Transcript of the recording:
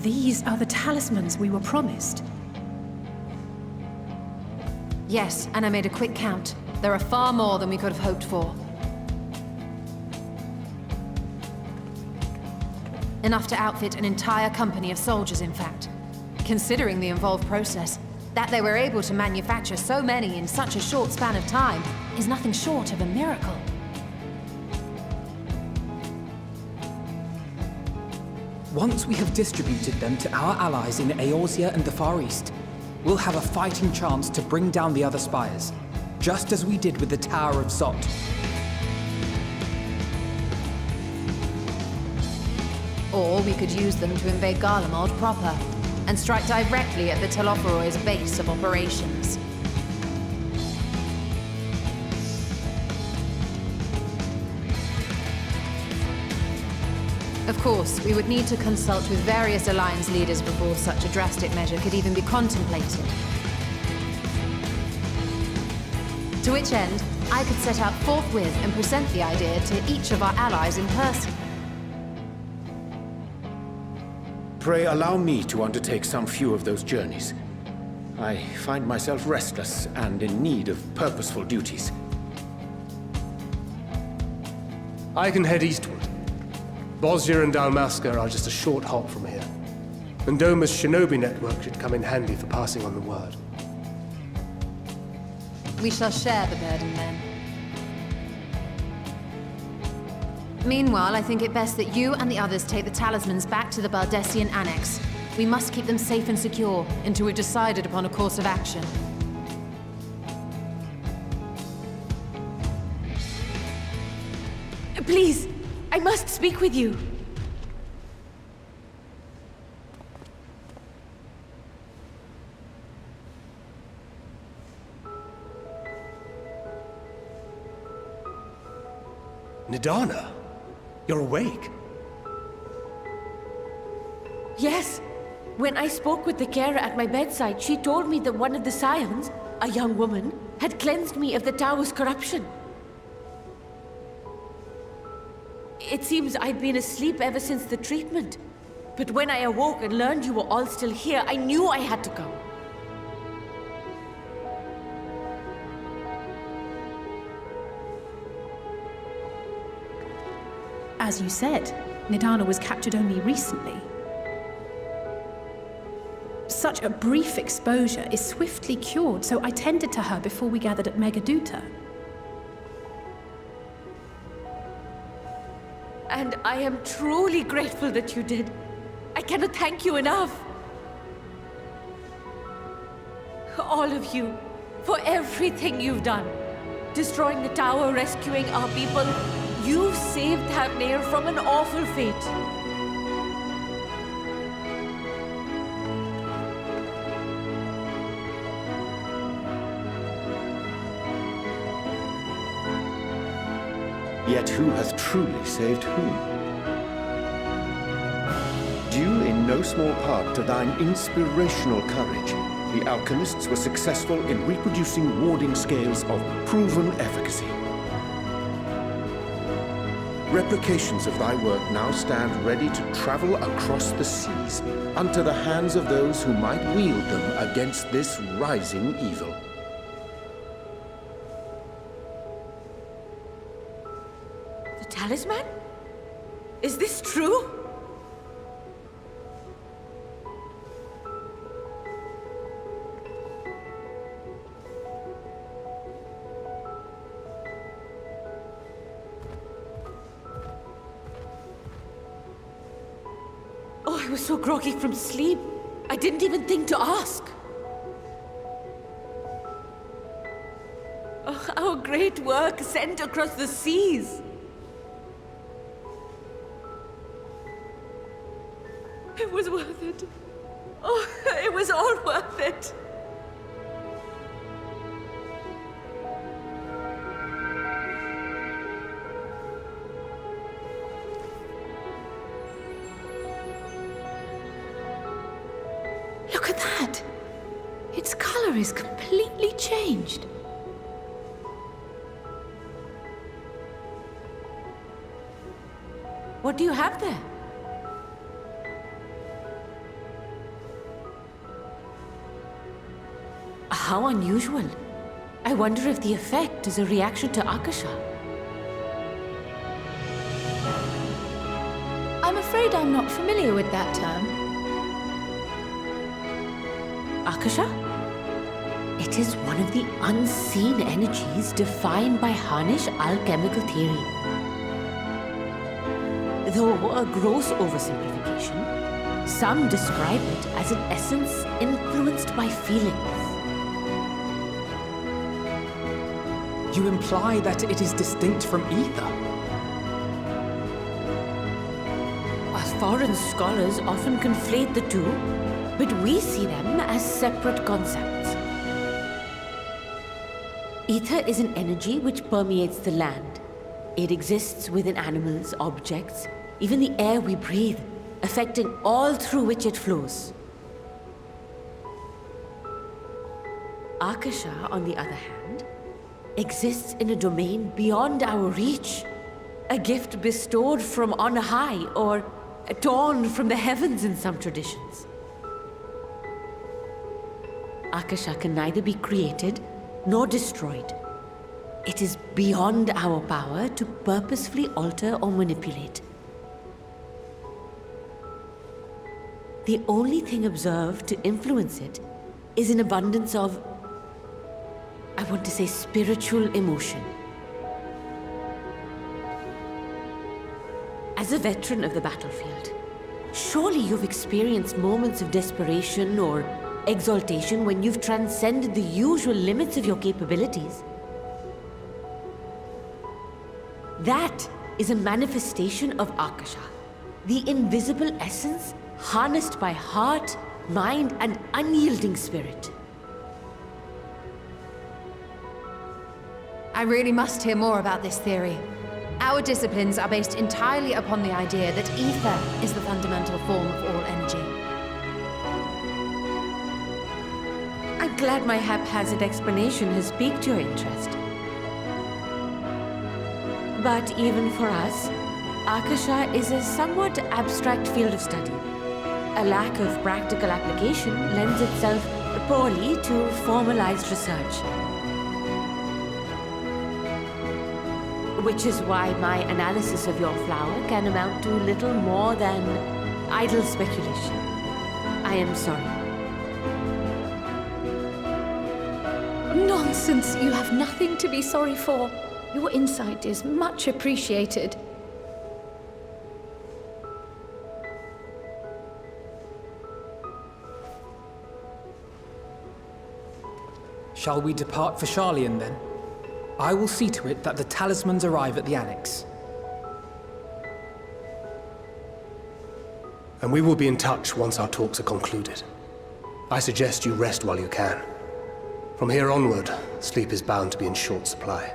these are the talismans we were promised. Yes, and I made a quick count. There are far more than we could have hoped for. Enough to outfit an entire company of soldiers, in fact. Considering the involved process, that they were able to manufacture so many in such a short span of time is nothing short of a miracle. Once we have distributed them to our allies in Eorzea and the Far East, we'll have a fighting chance to bring down the other spires, just as we did with the Tower of Zot. Or we could use them to invade Garlemald proper, and strike directly at the Telophoroid's base of operations. Of course, we would need to consult with various Alliance leaders before such a drastic measure could even be contemplated. To which end, I could set out forthwith and present the idea to each of our allies in person. Pray allow me to undertake some few of those journeys. I find myself restless and in need of purposeful duties. I can head eastward. Bosnia and Dalmasca are just a short hop from here. And Doma's shinobi network should come in handy for passing on the word. We shall share the burden then. Meanwhile, I think it best that you and the others take the talismans back to the Baldessian Annex. We must keep them safe and secure until we've decided upon a course of action. Please, I must speak with you. Nidana, you're awake. Yes. When I spoke with the carer at my bedside, she told me that one of the Scions, a young woman, had cleansed me of the tower's corruption. It seems I'd been asleep ever since the treatment. But when I awoke and learned you were all still here, I knew I had to come. As you said, Nidana was captured only recently. Such a brief exposure is swiftly cured, so I tended to her before we gathered at Megaduta. And I am truly grateful that you did. I cannot thank you enough. All of you, for everything you've done. Destroying the tower, rescuing our people. You've saved Thavnair from an awful fate. Yet who hath truly saved whom? Due in no small part to thine inspirational courage, the alchemists were successful in reproducing warding scales of proven efficacy. Replications of thy work now stand ready to travel across the seas, unto the hands of those who might wield them against this rising evil. The talisman? Is this true? Oh, I was so groggy from sleep. I didn't even think to ask. Oh, our great work sent across the seas. It was worth it. Oh, it was all worth it. Look at that! Its color is completely changed. What do you have there? How unusual. I wonder if the effect is a reaction to Akasha. I'm afraid I'm not familiar with that term. Akasha? It is one of the unseen energies defined by Harnish alchemical theory. Though a gross oversimplification, some describe it as an essence influenced by feelings. You imply that it is distinct from ether? Foreign scholars often conflate the two, but we see them as separate concepts. Ether is an energy which permeates the land. It exists within animals, objects, even the air we breathe, affecting all through which it flows. Akasha, on the other hand, exists in a domain beyond our reach, a gift bestowed from on high, or torn from the heavens in some traditions. Akasha can neither be created nor destroyed. It is beyond our power to purposefully alter or manipulate. The only thing observed to influence it is an abundance of, I want to say, spiritual emotion. As a veteran of the battlefield, surely you've experienced moments of desperation or exaltation when you've transcended the usual limits of your capabilities. That is a manifestation of Akasha, the invisible essence harnessed by heart, mind, and unyielding spirit. I really must hear more about this theory. Our disciplines are based entirely upon the idea that ether is the fundamental form of all energy. I'm glad my haphazard explanation has piqued your interest. But even for us, Akasha is a somewhat abstract field of study. A lack of practical application lends itself poorly to formalized research. Which is why my analysis of your flower can amount to little more than idle speculation. I am sorry. Nonsense! You have nothing to be sorry for. Your insight is much appreciated. Shall we depart for Sharlayan then? I will see to it that the talismans arrive at the Annex. And we will be in touch once our talks are concluded. I suggest you rest while you can. From here onward, sleep is bound to be in short supply.